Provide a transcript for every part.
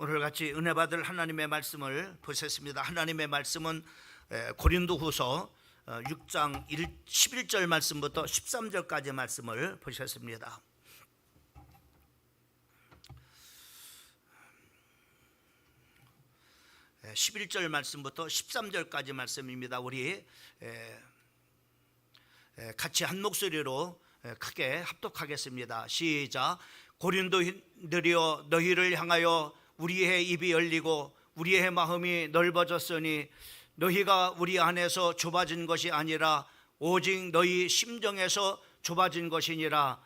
오늘 같이 은혜 받을 하나님의 말씀을 보셨습니다. 하나님의 말씀은 고린도후서 6장 11절 말씀부터 13절까지 말씀을 보셨습니다. 예, 11절 말씀부터 13절까지 말씀입니다. 우리 같이 한 목소리로 크게 합독하겠습니다. 시작. 고린도인들이여, 너희를 향하여 우리의 입이 열리고 우리의 마음이 넓어졌으니 너희가 우리 안에서 좁아진 것이 아니라 오직 너희 심정에서 좁아진 것이니라.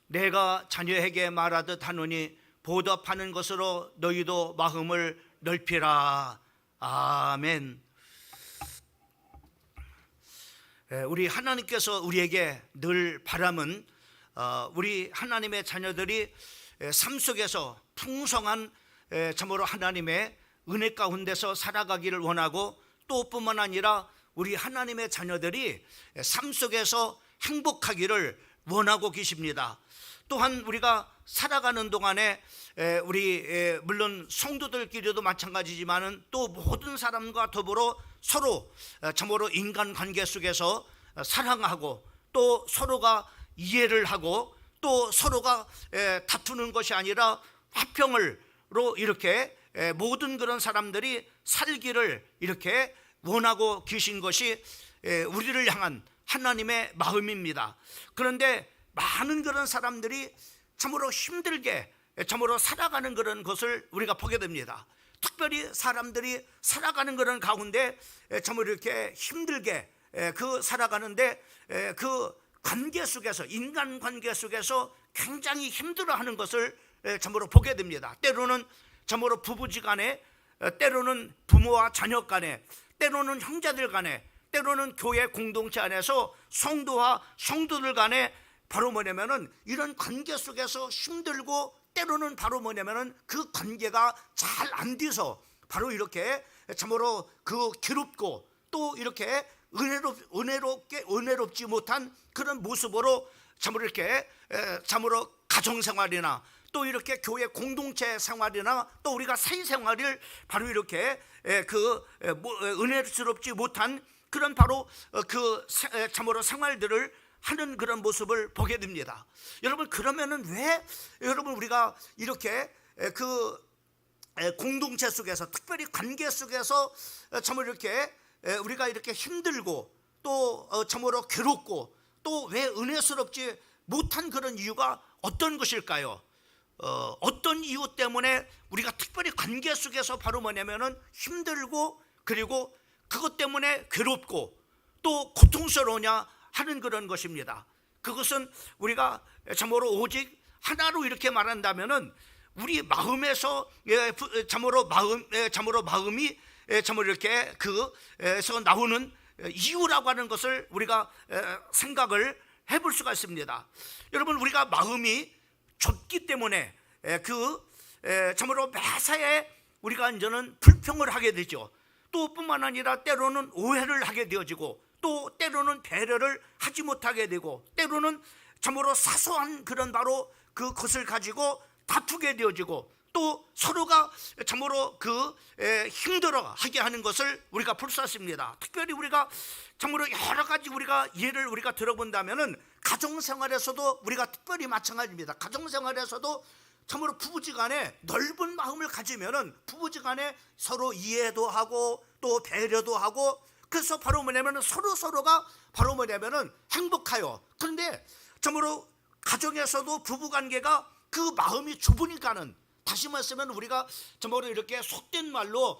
내가 자녀에게 말하듯 하노니 보답하는 것으로 너희도 마음을 넓히라. 아멘. 우리 하나님께서 우리에게 늘 바람은 우리 하나님의 자녀들이 삶 속에서 풍성한 참으로 하나님의 은혜 가운데서 살아가기를 원하고, 또 뿐만 아니라 우리 하나님의 자녀들이 삶 속에서 행복하기를 원하고 계십니다. 또한 우리가 살아가는 동안에 우리 물론 성도들끼리도 마찬가지지만은 또 모든 사람과 더불어 서로 참으로 인간관계 속에서 사랑하고, 또 서로가 이해를 하고, 또 서로가 다투는 것이 아니라 화평으로 이렇게 모든 그런 사람들이 살기를 이렇게 원하고 계신 것이 우리를 향한 하나님의 마음입니다. 그런데 많은 그런 사람들이 참으로 힘들게 참으로 살아가는 그런 것을 우리가 보게 됩니다. 특별히 사람들이 살아가는 그런 가운데 참으로 이렇게 힘들게 그 살아가는데 그 관계 속에서, 인간 관계 속에서 굉장히 힘들어하는 것을 참으로 보게 됩니다. 때로는 참으로 부부지간에, 때로는 부모와 자녀 간에, 때로는 형제들 간에, 때로는 교회 공동체 안에서 성도와 성도들 간에 바로 뭐냐면은 이런 관계 속에서 힘들고, 때로는 바로 뭐냐면은 그 관계가 잘 안 돼서 바로 이렇게 참으로 그 괴롭고, 또 이렇게 은혜롭지 못한 그런 모습으로 참으로 이렇게 참으로 가정생활이나 또 이렇게 교회 공동체 생활이나 또 우리가 사회생활을 바로 이렇게 그 은혜스럽지 못한 그런 바로 그 참으로 생활들을 하는 그런 모습을 보게 됩니다. 여러분, 그러면은 왜 여러분 우리가 이렇게 그 공동체 속에서, 특별히 관계 속에서 참으로 이렇게 우리가 이렇게 힘들고 또 참으로 괴롭고 또 왜 은혜스럽지 못한 그런 이유가 어떤 것일까요? 어떤 이유 때문에 우리가 특별히 관계 속에서 바로 뭐냐면은 힘들고, 그리고 그것 때문에 괴롭고 또 고통스러우냐 하는 그런 것입니다. 그것은 우리가 참으로 오직 하나로 이렇게 말한다면은 우리 마음에서 참으로 마음이 참으로 이렇게 그에서 나오는 이유라고 하는 것을 우리가 생각을 해볼 수가 있습니다. 여러분, 우리가 마음이 좁기 때문에 참으로 매사에 우리가 이제는 불평을 하게 되죠. 또 뿐만 아니라 때로는 오해를 하게 되어지고, 또 때로는 배려를 하지 못하게 되고, 때로는 참으로 사소한 그런 바로 그것을 가지고 다투게 되어지고, 또 서로가 참으로 힘들어하게 하는 것을 우리가 볼 수 있습니다. 특별히 우리가 참으로 여러 가지 우리가 예를 우리가 들어본다면은 가정생활에서도 우리가 특별히 마찬가지입니다. 가정생활에서도 참으로 부부지간에 넓은 마음을 가지면은 부부지간에 서로 이해도 하고 또 배려도 하고, 그래서 바로 뭐냐면은 서로가 바로 뭐냐면은 행복해요. 그런데 참으로 가정에서도 부부관계가 그 마음이 좁으니까는, 다시 말하면 우리가 참으로 이렇게 속된 말로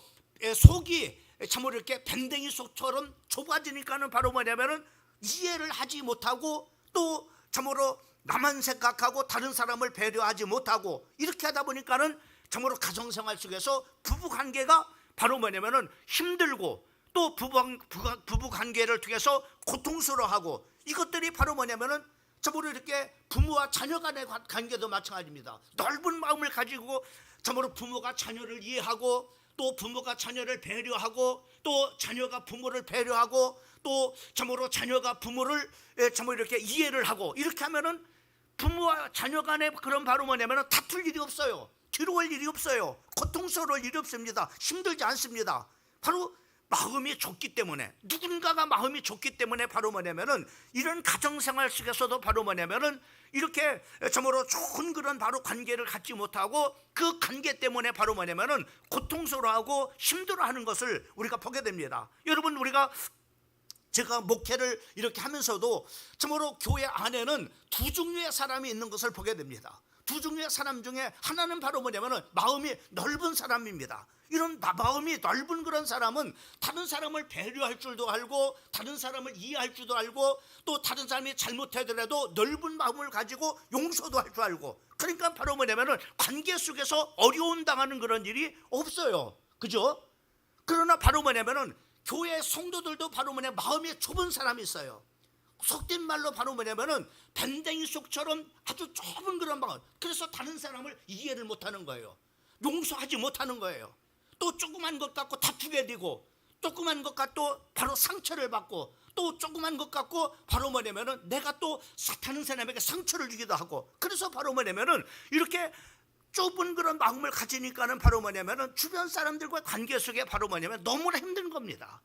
속이 참으로 이렇게 밴댕이 속처럼 좁아지니까는 바로 뭐냐면은 이해를 하지 못하고, 또 참으로 나만 생각하고 다른 사람을 배려하지 못하고, 이렇게 하다 보니까는 참으로 가정생활 속에서 부부관계가 바로 뭐냐면은 힘들고, 또 부부관계를 통해서 고통스러워하고, 이것들이 바로 뭐냐면은 참으로 이렇게 부모와 자녀 간의 관계도 마찬가지입니다. 넓은 마음을 가지고 참으로 부모가 자녀를 이해하고, 또 부모가 자녀를 배려하고, 또 자녀가 부모를 배려하고, 또 참으로 자녀가 부모를 참으로 이렇게 이해를 하고, 이렇게 하면은 부모와 자녀 간의 그런 바로 뭐냐면은 다툴 일이 없어요. 뒤로 올 일이 없어요. 고통스러울 일이 없습니다. 힘들지 않습니다. 바로 마음이 좁기 때문에, 누군가가 마음이 좁기 때문에 바로 뭐냐면은 이런 가정생활 속에서도 바로 뭐냐면은 이렇게 정말로 좋은 그런 바로 관계를 갖지 못하고 그 관계 때문에 바로 뭐냐면은 고통스러워하고 힘들어하는 것을 우리가 보게 됩니다. 여러분, 제가 목회를 이렇게 하면서도 참으로 교회 안에는 두 종류의 사람이 있는 것을 보게 됩니다. 두 종류의 사람 중에 하나는 바로 뭐냐면은 마음이 넓은 사람입니다. 이런 마음이 넓은 그런 사람은 다른 사람을 배려할 줄도 알고, 다른 사람을 이해할 줄도 알고, 또 다른 사람이 잘못하더라도 넓은 마음을 가지고 용서도 할 줄 알고, 그러니까 바로 뭐냐면은 관계 속에서 어려움 당하는 그런 일이 없어요. 그죠? 그러나 바로 뭐냐면은 교회 성도들도 바로 마음이 좁은 사람이 있어요. 속된 말로 바로 뭐냐면은 밴댕이 속처럼 아주 좁은 그런 마음. 그래서 다른 사람을 이해를 못하는 거예요. 용서하지 못하는 거예요. 또 조그만 것 갖고 다투게 되고, 조그만 것 갖고 바로 상처를 받고, 또 조그만 것 갖고 바로 뭐냐면은 내가 또 다른 사람에게 상처를 주기도 하고, 그래서 바로 뭐냐면은 이렇게 좁은 그런 마음을 가지니까는 바로 뭐냐면은 주변 사람들과 관계 속에 바로 뭐냐면 너무나 힘든 겁니다.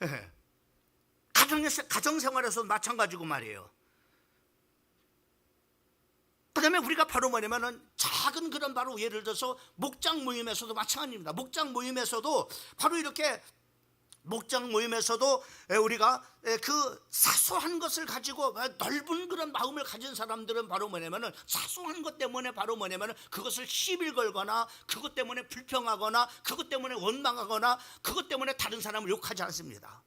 예. 가정생활에서도 마찬가지고 말이에요. 그 다음에 우리가 바로 뭐냐면은 작은 그런 바로 예를 들어서 목장 모임에서도 마찬가지입니다. 목장 모임에서도 바로 이렇게 우리가 그 사소한 것을 가지고 넓은 그런 마음을 가진 사람들은 바로 뭐냐면은 사소한 것 때문에 바로 뭐냐면은 그것을 시비를 걸거나, 그것 때문에 불평하거나, 그것 때문에 원망하거나, 그것 때문에 다른 사람을 욕하지 않습니다.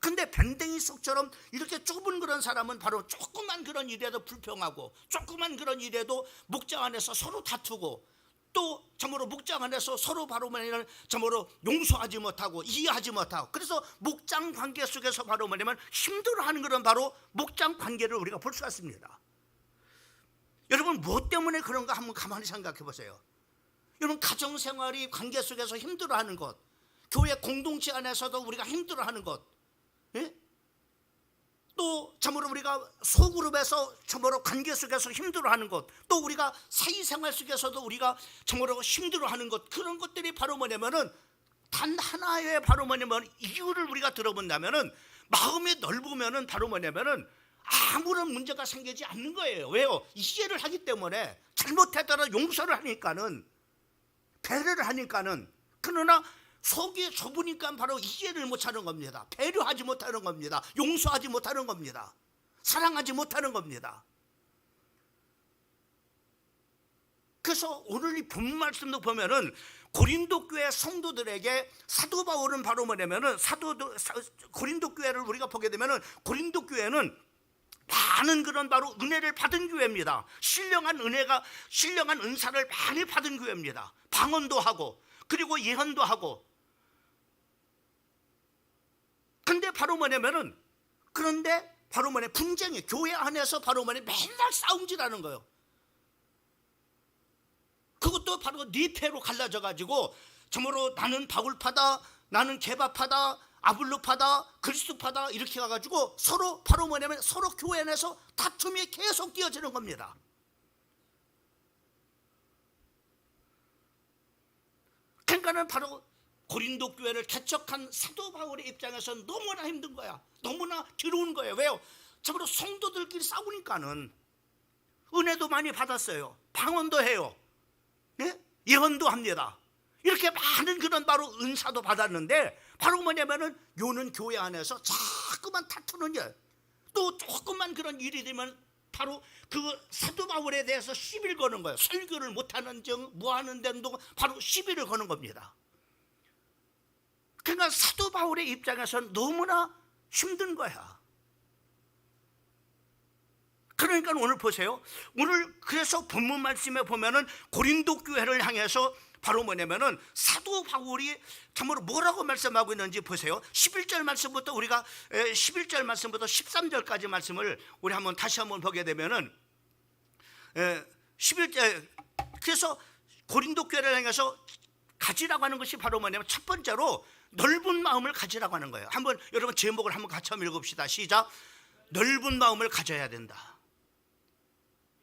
근데 밴댕이 속처럼 이렇게 좁은 그런 사람은 바로 조그만 그런 일에도 불평하고, 조그만 그런 일에도 목장 안에서 서로 다투고, 또 참으로 목장 안에서 서로 바로 뭐냐면 참으로 용서하지 못하고 이해하지 못하고, 그래서 목장 관계 속에서 바로 뭐냐면 힘들어하는 그런 바로 목장 관계를 우리가 볼 수가 있습니다. 여러분, 무엇 때문에 그런가 한번 가만히 생각해 보세요. 여러분, 가정생활이 관계 속에서 힘들어하는 것, 교회 공동체 안에서도 우리가 힘들어하는 것, 예? 또 참으로 우리가 소그룹에서 참으로 관계 속에서 힘들어하는 것, 또 우리가 사회생활 속에서도 우리가 참으로 힘들어하는 것, 그런 것들이 바로 뭐냐면은 단 하나의 바로 뭐냐면 이유를 우리가 들어본다면은 마음이 넓으면은 바로 뭐냐면은 아무런 문제가 생기지 않는 거예요. 왜요? 이해를 하기 때문에, 잘못했더라도 용서를 하니까는, 배려를 하니까는. 그러나 속이 좁으니까 바로 이해를 못하는 겁니다. 배려하지 못하는 겁니다. 용서하지 못하는 겁니다. 사랑하지 못하는 겁니다. 그래서 오늘 이 본 말씀도 보면은 고린도 교회 성도들에게 사도 바울은 바로 뭐냐면은 고린도 교회를 우리가 보게 되면은 고린도 교회는 많은 그런 바로 은혜를 받은 교회입니다. 신령한 은사를 많이 받은 교회입니다. 방언도 하고, 그리고 예언도 하고. 근데 바로 뭐냐면은, 그런데 바로 분쟁이 교회 안에서 바로 맨날 싸움질하는 거예요. 그것도 바로 네 패로 갈라져 가지고 정말로 나는 바울파다, 나는 게바파다, 아블로파다, 그리스도파다, 이렇게 가가지고 서로 바로 서로 교회 안에서 다툼이 계속 이어지는 겁니다. 그러니까는 바로 고린도 교회를 개척한 사도 바울의 입장에서는 너무나 힘든 거야. 너무나 괴로운 거예요. 왜요? 참으로 성도들끼리 싸우니까는. 은혜도 많이 받았어요. 방언도 해요. 네? 예언도 합니다. 이렇게 많은 그런 바로 은사도 받았는데 바로 뭐냐면은 요는 교회 안에서 자꾸만 다투는 일, 또 조금만 그런 일이 되면 바로 그 사도 바울에 대해서 시비를 거는 거예요. 설교를 못하는 등 뭐하는 데도 바로 시비를 거는 겁니다. 그러니까 사도 바울의 입장에서는 너무나 힘든 거야. 그러니까 오늘 보세요. 오늘 그래서 본문 말씀에 보면은 고린도 교회를 향해서 바로 뭐냐면은 사도 바울이 참으로 뭐라고 말씀하고 있는지 보세요. 11절 말씀부터 우리가 11절 말씀부터 13절까지 말씀을 우리 한번 다시 한번 보게 되면은 11절, 그래서 고린도 교회를 향해서 가지라고 하는 것이 바로 뭐냐면 첫 번째로 넓은 마음을 가지라고 하는 거예요. 한번 여러분 제목을 한번 같이 한번 읽읍시다. 시작. 넓은 마음을 가져야 된다.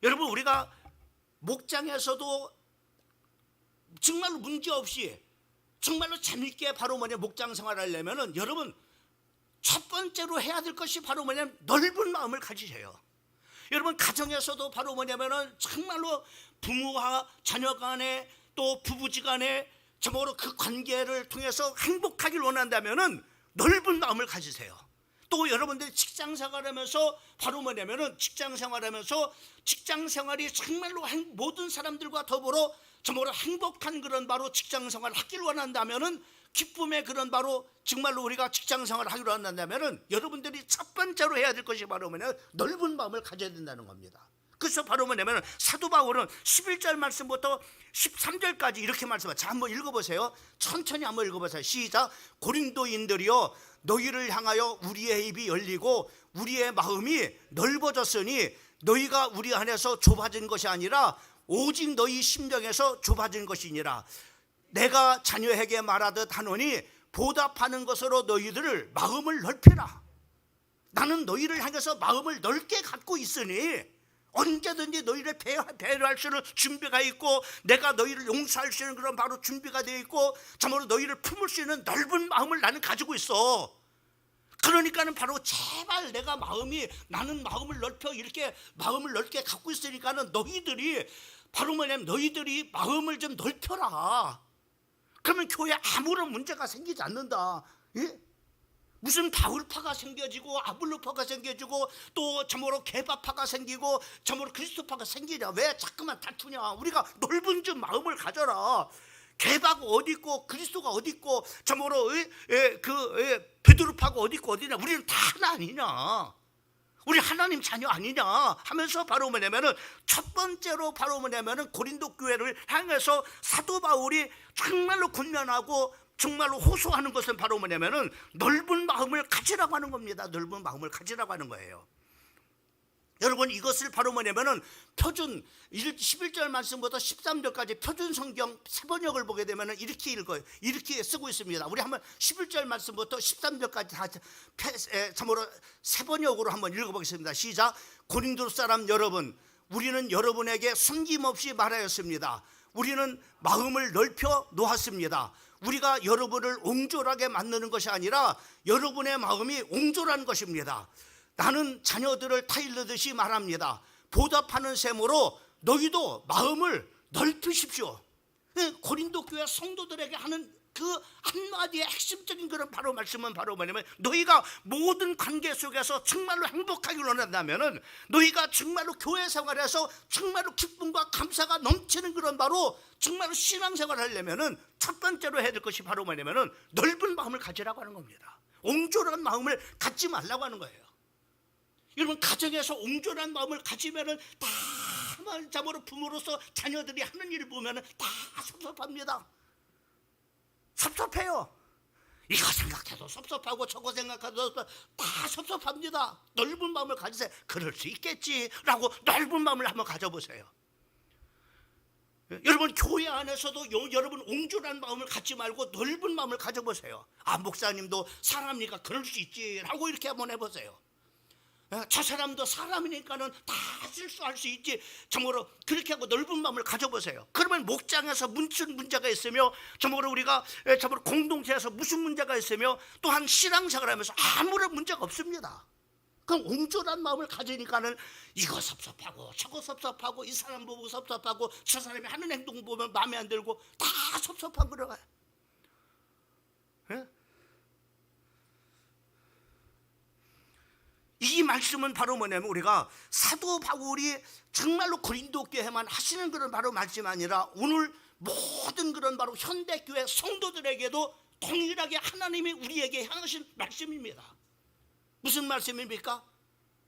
여러분, 우리가 목장에서도 정말로 문제 없이 정말로 재밌게 바로 목장 생활하려면은 여러분 첫 번째로 해야 될 것이 바로 넓은 마음을 가지세요. 여러분 가정에서도 바로 정말로 부모와 자녀 간에 또 부부지간에 정말로 그 관계를 통해서 행복하길 원한다면은 넓은 마음을 가지세요. 또 여러분들이 직장 생활하면서 바로 직장 생활이 정말로 모든 사람들과 더불어 정말로 행복한 그런 바로 직장 생활을 하길 원한다면은 기쁨의 그런 바로 정말로 우리가 직장 생활을 하기로 한다면은 여러분들이 첫 번째로 해야 될 것이 바로 넓은 마음을 가져야 된다는 겁니다. 그래서 바로 사도 바울은 11절 말씀부터 13절까지 이렇게 말씀해요. 자, 한번 읽어보세요. 천천히 한번 읽어보세요. 시작. 고린도인들이여 너희를 향하여 우리의 입이 열리고 우리의 마음이 넓어졌으니 너희가 우리 안에서 좁아진 것이 아니라 오직 너희 심령에서 좁아진 것이니라. 내가 자녀에게 말하듯 하노니 보답하는 것으로 너희들을 마음을 넓히라. 나는 너희를 향해서 마음을 넓게 갖고 있으니 언제든지 너희를 배려할 수 있는 준비가 있고 내가 너희를 용서할 수 있는 그런 바로 준비가 되어 있고 참으로 너희를 품을 수 있는 넓은 마음을 나는 가지고 있어. 그러니까는 바로 제발 나는 마음을 넓혀 이렇게 마음을 넓게 갖고 있으니까는 너희들이 바로 너희들이 마음을 좀 넓혀라. 그러면 교회에 아무런 문제가 생기지 않는다. 예? 무슨 바울파가 생겨지고 아볼로파가 생겨지고 또 참으로 개바파가 생기고 참으로 그리스도파가 생기냐. 왜 자꾸만 다투냐. 우리가 넓은 좀 마음을 가져라. 개바가 어디 있고 그리스도가 어디 있고 참으로 베드로파가 어디 있고 어디냐. 우리는 다 하나 아니냐. 우리 하나님 자녀 아니냐 하면서 바로 첫 번째로 바로 고린도 교회를 향해서 사도 바울이 정말로 권면하고 정말로 호소하는 것은 바로 넓은 마음을 가지라고 하는 겁니다. 넓은 마음을 가지라고 하는 거예요. 여러분 이것을 바로 표준 11절 말씀부터 13절까지 표준 성경 세번역을 보게 되면 이렇게 읽어요. 이렇게 쓰고 있습니다. 우리 한번 11절 말씀부터 13절까지 다 참으로 세번역으로 한번 읽어보겠습니다. 시작. 고린도 사람 여러분, 우리는 여러분에게 숨김없이 말하였습니다. 우리는 마음을 넓혀 놓았습니다. 우리가 여러분을 옹졸하게 만드는 것이 아니라 여러분의 마음이 옹졸한 것입니다. 나는 자녀들을 타일르듯이 말합니다. 보답하는 셈으로 너희도 마음을 넓히십시오. 고린도 교회 성도들에게 하는 그 한마디의 핵심적인 그런 바로 말씀은 바로 너희가 모든 관계 속에서 정말로 행복하기를 원한다면은 너희가 정말로 교회 생활에서 정말로 기쁨과 감사가 넘치는 그런 바로 정말로 신앙생활을 하려면은 첫 번째로 해야 될 것이 바로 넓은 마음을 가지라고 하는 겁니다. 옹졸한 마음을 갖지 말라고 하는 거예요. 여러분 가정에서 옹졸한 마음을 가지면은 다 참으로 부모로서 자녀들이 하는 일을 보면은 다 섭섭합니다. 섭섭해요. 이거 생각해도 섭섭하고 저거 생각해도 다 섭섭합니다. 넓은 마음을 가지세요. 그럴 수 있겠지라고 넓은 마음을 한번 가져보세요. 여러분 교회 안에서도 여러분 옹졸한 마음을 갖지 말고 넓은 마음을 가져보세요. 아 목사님도 사람이니까 그럴 수 있지라고 이렇게 한번 해보세요. 저 사람도 사람이니까는 다 실수할 수 있지. 정말로 그렇게 하고 넓은 마음을 가져보세요. 그러면 목장에서 무슨 문제가 있으며 정말로 우리가 정말로 공동체에서 무슨 문제가 있으며 또한 신앙생활을 하면서 아무런 문제가 없습니다. 그럼 옹졸한 마음을 가지니까는 이거 섭섭하고 저거 섭섭하고 이 사람 보고 섭섭하고 저 사람이 하는 행동 보면 마음에 안 들고 다 섭섭하고 그러가요. 이 말씀은 바로 우리가 사도 바울이 정말로 고린도 교회만 하시는 그런 바로 말씀이 아니라 오늘 모든 그런 바로 현대교회 성도들에게도 동일하게 하나님이 우리에게 향하신 말씀입니다. 무슨 말씀입니까?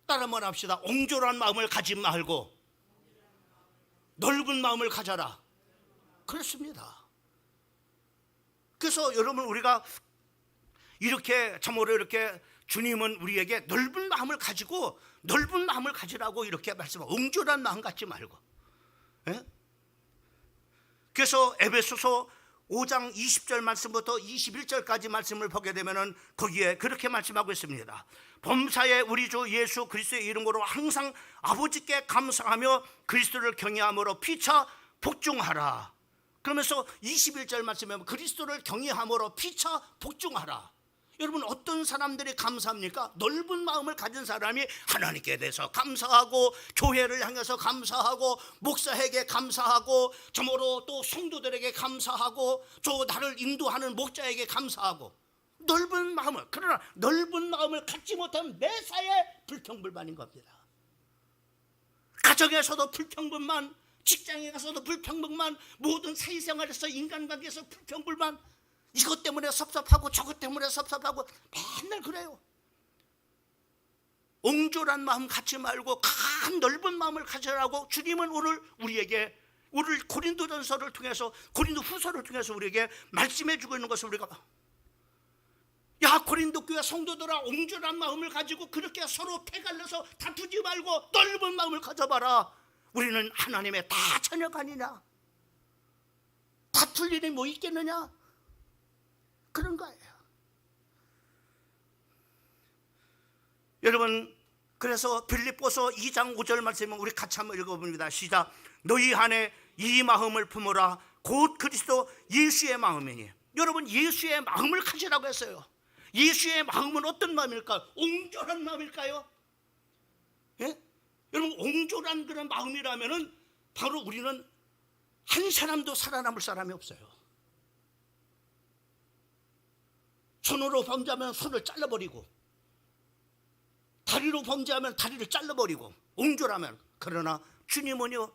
따라 한번 합시다. 옹졸한 마음을 가지 말고 넓은 마음을 가져라. 그렇습니다. 그래서 여러분 우리가 이렇게 참으로 이렇게 주님은 우리에게 넓은 마음을 가지고 넓은 마음을 가지라고 이렇게 말씀하고 옹졸한 마음 갖지 말고. 그래서 에베소서 5장 20절 말씀부터 21절까지 말씀을 보게 되면은 거기에 그렇게 말씀하고 있습니다. 범사에 우리 주 예수 그리스도의 이름으로 항상 아버지께 감사하며 그리스도를 경외함으로 피차 복종하라. 그러면서 21절 말씀에 보면 그리스도를 경외함으로 피차 복종하라. 여러분, 어떤 사람들이 감사합니까? 넓은 마음을 가진 사람이 하나님께 대해서 감사하고, 교회를 향해서 감사하고, 목사에게 감사하고, 저모로 또 성도들에게 감사하고, 저 나를 인도하는 목자에게 감사하고, 넓은 마음을, 그러나 넓은 마음을 갖지 못한 매사에 불평불만인 겁니다. 가정에서도 불평불만, 직장에 가서도 불평불만, 모든 사회생활에서 인간관계에서 불평불만, 이것 때문에 섭섭하고 저것 때문에 섭섭하고 맨날 그래요. 옹졸한 마음 갖지 말고 큰 넓은 마음을 가지라고 주님은 오늘 우리에게, 오늘 고린도전서를 통해서, 고린도 후서를 통해서 우리에게 말씀해 주고 있는 것을 우리가, 야 고린도 교회 성도들아, 옹졸한 마음을 가지고 그렇게 서로 패갈려서 다투지 말고 넓은 마음을 가져봐라. 우리는 하나님의 다 자녀가 아니냐? 다툴 일이 뭐 있겠느냐? 그런 거예요. 여러분, 그래서 빌립보서 2장 5절 말씀을 우리 같이 한번 읽어봅니다. 시작. 너희 안에 이 마음을 품으라. 곧 그리스도 예수의 마음이니. 여러분, 예수의 마음을 가지라고 했어요. 예수의 마음은 어떤 마음일까요? 옹졸한 마음일까요? 예? 여러분, 옹졸한 그런 마음이라면은 바로 우리는 한 사람도 살아남을 사람이 없어요. 손으로 범죄하면 손을 잘라버리고, 다리로 범죄하면 다리를 잘라버리고, 옹졸하면. 그러나 주님은요,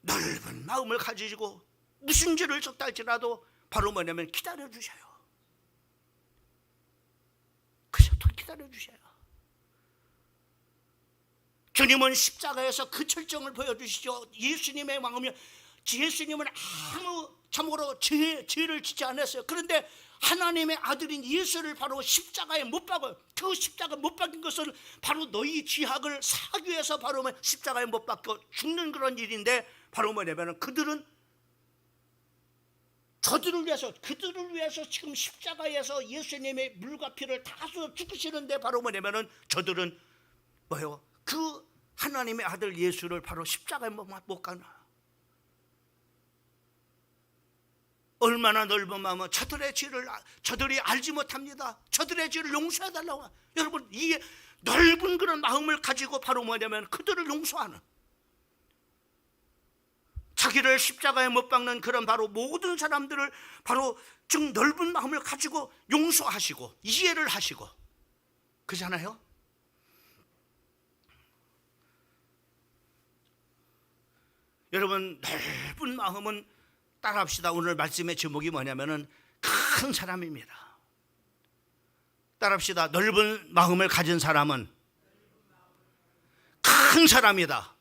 넓은 마음을 가지고 무슨 죄를 졌다 할지라도 바로 뭐냐면 기다려주셔요. 그저 또 기다려주셔요. 주님은 십자가에서 그 철정을 보여주시죠. 예수님의 마음이, 예수님은 아무 참으로 죄를 짓지 않았어요. 그런데 하나님의 아들인 예수를 바로 십자가에 못 박아요. 그 십자가 못 박힌 것은 바로 너희 죄악을 사기 위해서 바로 십자가에 못 박혀 죽는 그런 일인데, 바로 뭐냐면 그들은 저들을 위해서 지금 십자가에서 예수님의 물과 피를 다 쏟아 죽으시는데, 바로 뭐냐면은 저들은 뭐예요? 그 하나님의 아들 예수를 바로 십자가에 못 가나. 얼마나 넓은 마음은 저들의 죄를 저들이 알지 못합니다. 저들의 죄를 용서해달라고. 여러분, 이 넓은 그런 마음을 가지고 바로 뭐냐면 그들을 용서하는, 자기를 십자가에 못 박는 그런 바로 모든 사람들을 바로 즉 넓은 마음을 가지고 용서하시고 이해를 하시고, 그잖아요. 여러분, 넓은 마음은 따라합시다. 오늘 말씀의 제목이 뭐냐면은 큰 사람입니다. 따라합시다. 넓은 마음을 가진 사람은 큰 사람이다.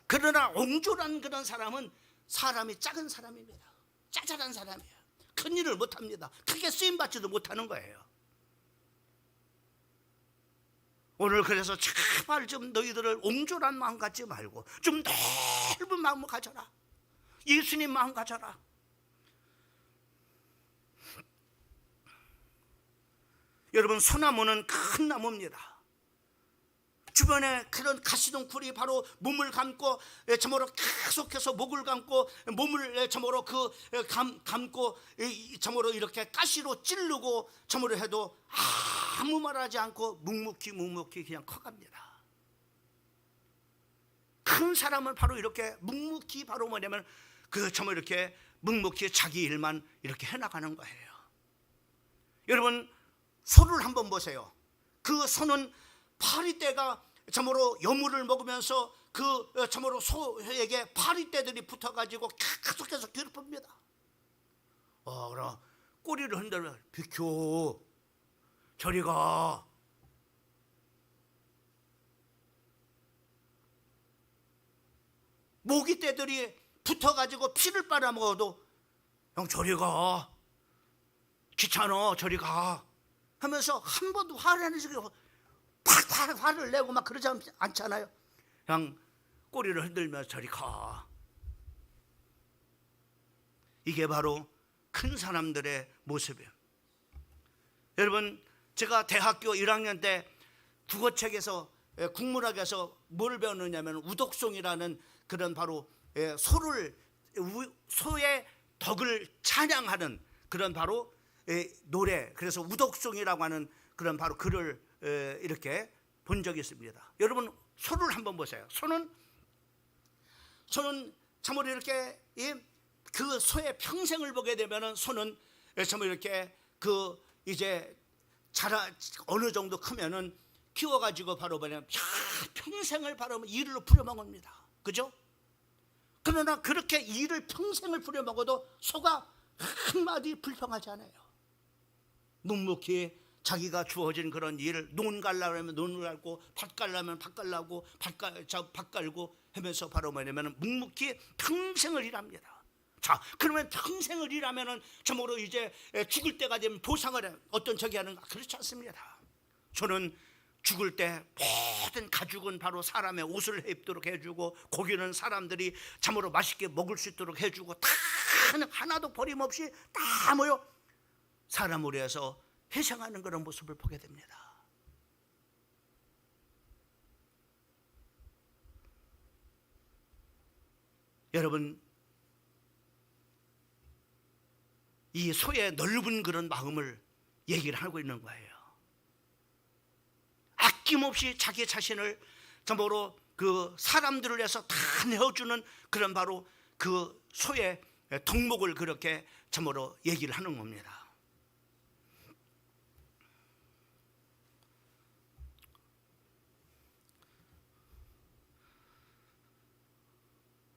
그러나 옹졸한 그런 사람은 사람이 작은 사람입니다. 짜잘한 사람이에요. 큰 일을 못합니다. 크게 쓰임받지도 못하는 거예요. 오늘 그래서 제발 좀 너희들을 옹졸한 마음 갖지 말고 좀 넓은 마음을 가져라. 예수님 마음 가져라. 여러분, 소나무는 큰 나무입니다. 주변에 그런 가시덩굴이 바로 몸을 감고 저모로 계속해서 목을 감고 몸을 저모로 감고 저모로 이렇게 가시로 찌르고 저모로 해도 아무 말하지 않고 묵묵히 그냥 커갑니다. 큰 사람은 바로 이렇게 묵묵히 바로 뭐냐면 저모 이렇게 묵묵히 자기 일만 이렇게 해나가는 거예요. 여러분, 소를 한번 보세요. 그 소는 파리떼가 저모로 여물을 먹으면서 저모로 소에게 파리떼들이 붙어가지고 계속해서 괴롭힙니다. 그럼 꼬리를 흔들면 비켜, 저리 가. 모기떼들이 붙어가지고 피를 빨아먹어도 형 저리 가, 귀찮아, 저리 가 하면서 한 번도 화를 안 내고 팍 화를 내고 막 그러지 않잖아요. 그냥 꼬리를 흔들면서 저리 가. 이게 바로 큰 사람들의 모습이에요. 여러분, 제가 대학교 1학년 때 국어책에서 국문학에서 뭘 배웠느냐면 우독송이라는 그런 바로 소의 덕을 찬양하는 그런 바로 노래, 그래서 우덕송이라고 하는 그런 바로 글을 이렇게 본 적이 있습니다. 여러분 소를 한번 보세요. 소는 참으로 이렇게 그 소의 평생을 보게 되면은 소는 참으로 이렇게 그 이제 어느 정도 크면은 키워가지고 바로 뭐냐면 평생을 바로 이를 부려먹습니다. 그죠? 그러나 그렇게 이를 평생을 부려먹어도 소가 한마디 불평하지 않아요. 묵묵히 자기가 주어진 그런 일을 논 갈라면 논을 갈고 밭 갈라면 밭 갈라고 밭 갈고 하면서 바로 뭐냐면 묵묵히 평생을 일합니다. 자, 그러면 평생을 일하면은 참으로 이제 죽을 때가 되면 보상을 어떤 저기 하는가? 그렇지 않습니다. 저는 죽을 때 모든 가죽은 바로 사람의 옷을 입도록 해주고 고기는 사람들이 참으로 맛있게 먹을 수 있도록 해주고 다 하나도 버림없이 다 모여 사람을 위해서 희생하는 그런 모습을 보게 됩니다. 여러분, 이 소의 넓은 그런 마음을 얘기를 하고 있는 거예요. 아낌없이 자기 자신을 참으로 그 사람들을 위해서 다 내어주는 그런 바로 그 소의 덕목을 그렇게 참으로 얘기를 하는 겁니다.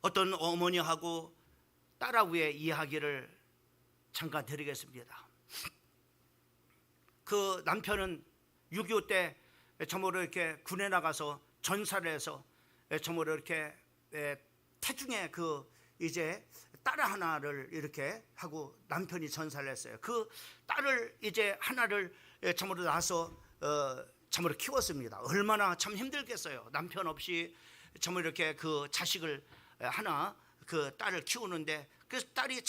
어떤 어머니하고 딸하고의 이야기를 잠깐 드리겠습니다. 그 남편은 6.25 때 참으로 이렇게 군에 나가서 전사를 해서 참으로 이렇게 태중에 그 이제 딸 하나를 이렇게 하고 남편이 전사를 했어요. 그 딸을 이제 하나를 참으로 낳아서 참으로 키웠습니다. 얼마나 참 힘들겠어요. 남편 없이 참으로 이렇게 그 자식을 하나 그 딸을 키우는데, 그래서 딸이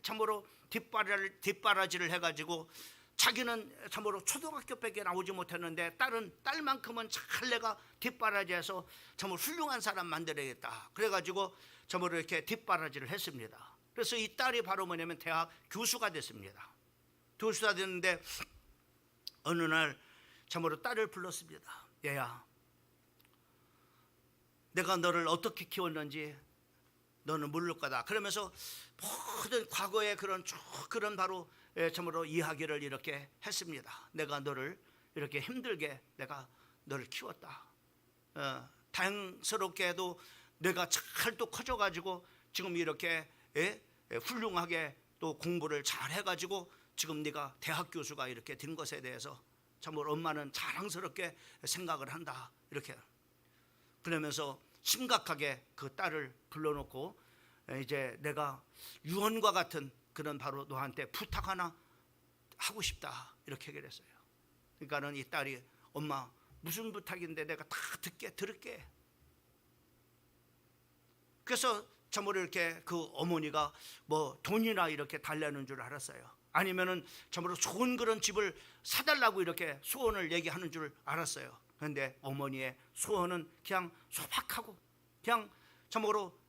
참으로 뒷바라지를 해가지고 자기는 참으로 초등학교밖에 나오지 못했는데 딸만큼은 잘 내가 뒷바라지해서 참으로 훌륭한 사람 만들어야겠다. 그래가지고 참으로 이렇게 뒷바라지를 했습니다. 그래서 이 딸이 바로 뭐냐면 대학 교수가 됐습니다. 교수가 됐는데 어느 날 참으로 딸을 불렀습니다. 얘야, 내가 너를 어떻게 키웠는지 너는 모를 거다. 그러면서 모든 과거의 그런 바로 참으로 이야기를 이렇게 했습니다. 내가 너를 이렇게 힘들게 내가 너를 키웠다. 다행스럽게도 내가 잘 또 커져가지고 지금 이렇게 훌륭하게 또 공부를 잘 해가지고 지금 네가 대학 교수가 이렇게 된 것에 대해서 참으로 엄마는 자랑스럽게 생각을 한다. 이렇게 그러면서 심각하게 그 딸을 불러놓고 이제 내가 유언과 같은 그런 바로 너한테 부탁 하나 하고 싶다 이렇게 얘기를 했어요. 그러니까는 이 딸이 엄마 무슨 부탁인데 내가 다 들을게. 그래서 참으로 이렇게 그 어머니가 뭐 돈이나 이렇게 달라는 줄 알았어요. 아니면은 참으로 좋은 그런 집을 사달라고 이렇게 소원을 얘기하는 줄 알았어요. 그런데 어머니의 소원은 그냥 소박하고 그냥 참으로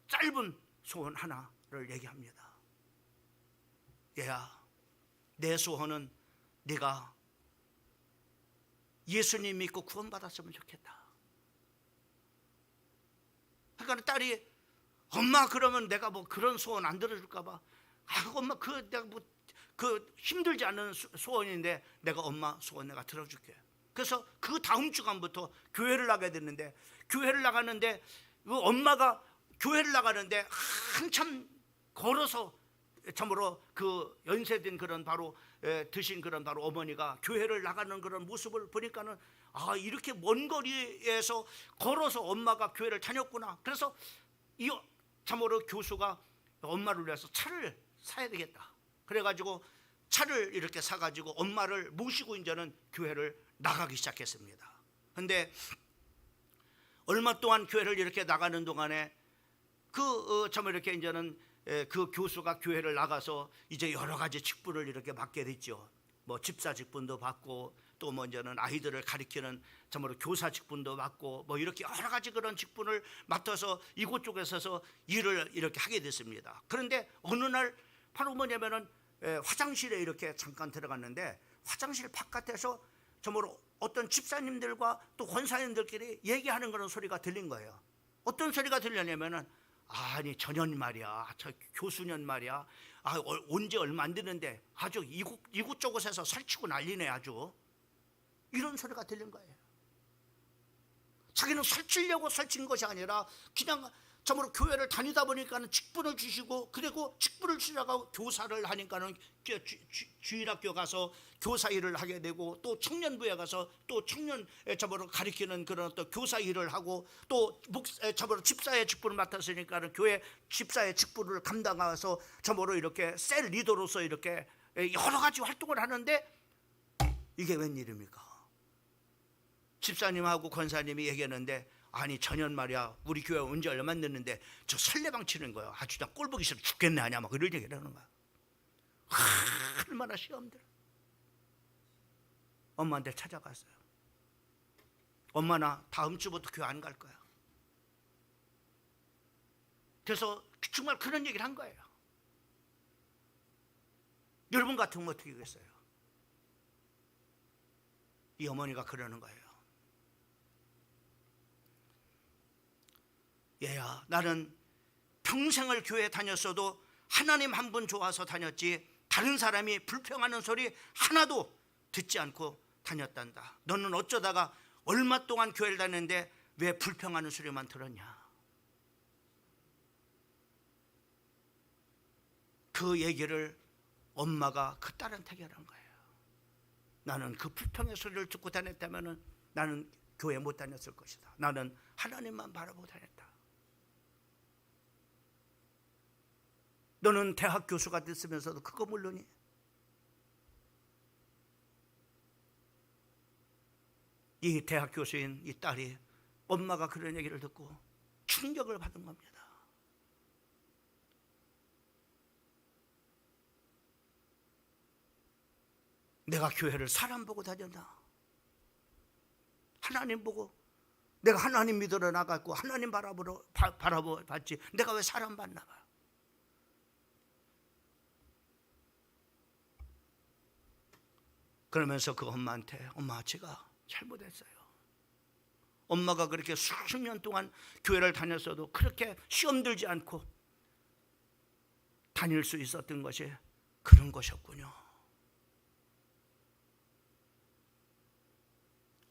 짧은 소원 하나를 얘기합니다. 얘야, 내 소원은 네가 예수님 믿고 구원받았으면 좋겠다. 그러니까 딸이 엄마 그러면 내가 뭐 그런 소원 안 들어줄까 봐. 엄마 내가 뭐 그 힘들지 않은 소원인데 내가 엄마 소원 내가 들어줄게. 그래서 그 다음 주간부터 교회를 나가야 됐는데 교회를 나가는데 그 엄마가 교회를 나가는데 한참 걸어서 참으로 그 연세된 그런 바로 드신 그런 바로 어머니가 교회를 나가는 그런 모습을 보니까는 이렇게 먼 거리에서 걸어서 엄마가 교회를 다녔구나. 그래서 이 참으로 교수가 엄마를 위해서 차를 사야 되겠다. 그래가지고 차를 이렇게 사가지고 엄마를 모시고 이제는 교회를 나가기 시작했습니다. 근데 얼마 동안 교회를 이렇게 나가는 동안에 참 이렇게 이제는 그 교수가 교회를 나가서 이제 여러 가지 직분을 이렇게 맡게 됐죠. 뭐 집사 직분도 받고 또 먼저는 아이들을 가리키는 참으로 교사 직분도 맡고 뭐 이렇게 여러 가지 그런 직분을 맡아서 이곳 쪽에 서서 일을 이렇게 하게 됐습니다. 그런데 어느 날 바로 뭐냐면은 화장실에 이렇게 잠깐 들어갔는데 화장실 바깥에서 참으로 어떤 집사님들과 또 권사님들끼리 얘기하는 그런 소리가 들린 거예요. 어떤 소리가 들렸냐면은 아니 저년 말이야, 저 교수년 말이야, 온지 얼마 안 되는데 아주 이곳 저곳에서 설치고 난리네 아주, 이런 소리가 들린 거예요. 자기는 설치려고 설친 것이 아니라 그냥 참으로 교회를 다니다 보니까는 직분을 주시고, 그리고 직분을 주셔가 교사를 하니까는 주일학교 가서 교사 일을 하게 되고, 또 청년부에 가서 또 청년 참으로 가리키는 그런 또 교사 일을 하고, 또 참으로 집사의 직분을 맡았으니까는 교회 집사의 직분을 감당해서 참으로 이렇게 셀 리더로서 이렇게 여러 가지 활동을 하는데, 이게 웬일입니까? 집사님하고 권사님이 얘기했는데, 아니 전년 말이야 우리 교회 온 지 얼마 안 됐는데 저 설레방 치는 거야. 아주 나 꼴보기 싫어 죽겠네 하냐 막 이런 얘기를 하는 거야. 얼마나 시험들. 엄마한테 찾아갔어요. 엄마 나 다음 주부터 교회 안 갈 거야. 그래서 정말 그런 얘기를 한 거예요. 여러분 같으면 어떻게 하겠어요? 이 어머니가 그러는 거예요. 얘야, 나는 평생을 교회 다녔어도 하나님 한 분 좋아서 다녔지 다른 사람이 불평하는 소리 하나도 듣지 않고 다녔단다. 너는 어쩌다가 얼마 동안 교회를 다녔는데 왜 불평하는 소리만 들었냐? 그 얘기를 엄마가 그 딸한테 얘기한 거예요. 나는 그 불평의 소리를 듣고 다녔다면 나는 교회 못 다녔을 것이다. 나는 하나님만 바라보고 다녔다. 너는 대학 교수가 됐으면서도 그거 모르니? 이 대학 교수인 이 딸이 엄마가 그런 얘기를 듣고 충격을 받은 겁니다. 내가 교회를 사람 보고 다녔나? 하나님 보고, 내가 하나님 믿으러 나갔고 하나님 바라보 봤지 내가 왜 사람 봤나 봐. 그러면서 그 엄마한테, 엄마 제가 잘못했어요. 엄마가 그렇게 수십 년 동안 교회를 다녔어도 그렇게 시험 들지 않고 다닐 수 있었던 것이 그런 것이었군요.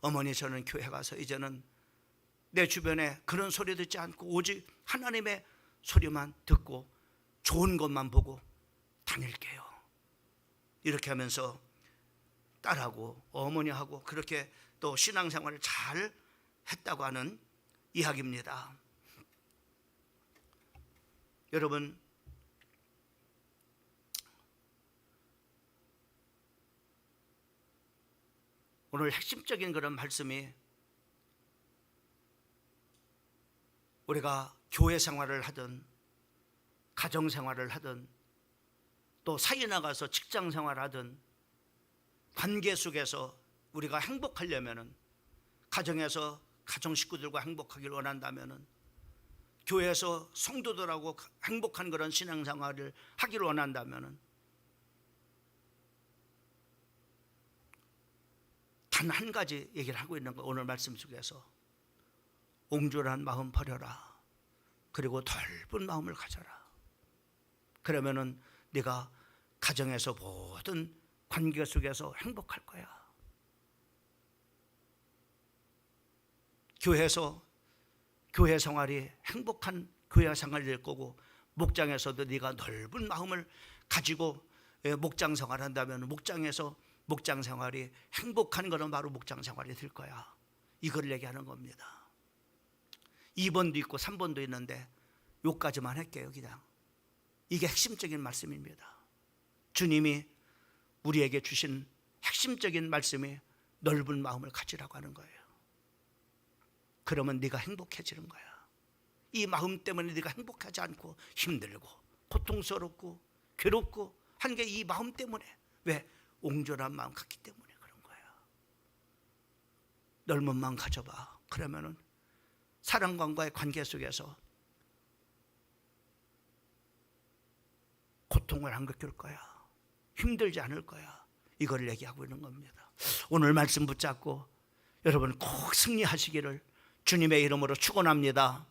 어머니, 저는 교회 가서 이제는 내 주변에 그런 소리 듣지 않고 오직 하나님의 소리만 듣고 좋은 것만 보고 다닐게요. 이렇게 하면서 딸하고 어머니하고 그렇게 또 신앙생활을 잘 했다고 하는 이야기입니다. 여러분, 오늘 핵심적인 그런 말씀이, 우리가 교회 생활을 하든 가정 생활을 하든 또 사회 나가서 직장 생활을 하든 관계 속에서 우리가 행복하려면은, 가정에서 가정 식구들과 행복하기를 원한다면은, 교회에서 성도들하고 행복한 그런 신앙생활을 하기를 원한다면은 단 한 가지 얘기를 하고 있는 거, 오늘 말씀 속에서 옹졸한 마음 버려라. 그리고 넓은 마음을 가져라. 그러면은 네가 가정에서 모든 관계 속에서 행복할 거야. 교회에서 교회 생활이 행복한 교회 생활이 될 거고, 목장에서도 네가 넓은 마음을 가지고 목장 생활을 한다면 목장에서 목장 생활이 행복한 것은 바로 목장 생활이 될 거야. 이걸 얘기하는 겁니다. 2번도 있고 3번도 있는데 요까지만 할게요. 그냥 이게 핵심적인 말씀입니다. 주님이 우리에게 주신 핵심적인 말씀이 넓은 마음을 가지라고 하는 거예요. 그러면 네가 행복해지는 거야. 이 마음 때문에 네가 행복하지 않고 힘들고 고통스럽고 괴롭고 한 게 이 마음 때문에, 왜? 옹졸한 마음 갖기 때문에 그런 거야. 넓은 마음 가져봐. 그러면은 사랑관과의 관계 속에서 고통을 안 겪을 거야. 힘들지 않을 거야. 이걸 얘기하고 있는 겁니다. 오늘 말씀 붙잡고 여러분 꼭 승리하시기를 주님의 이름으로 축원합니다.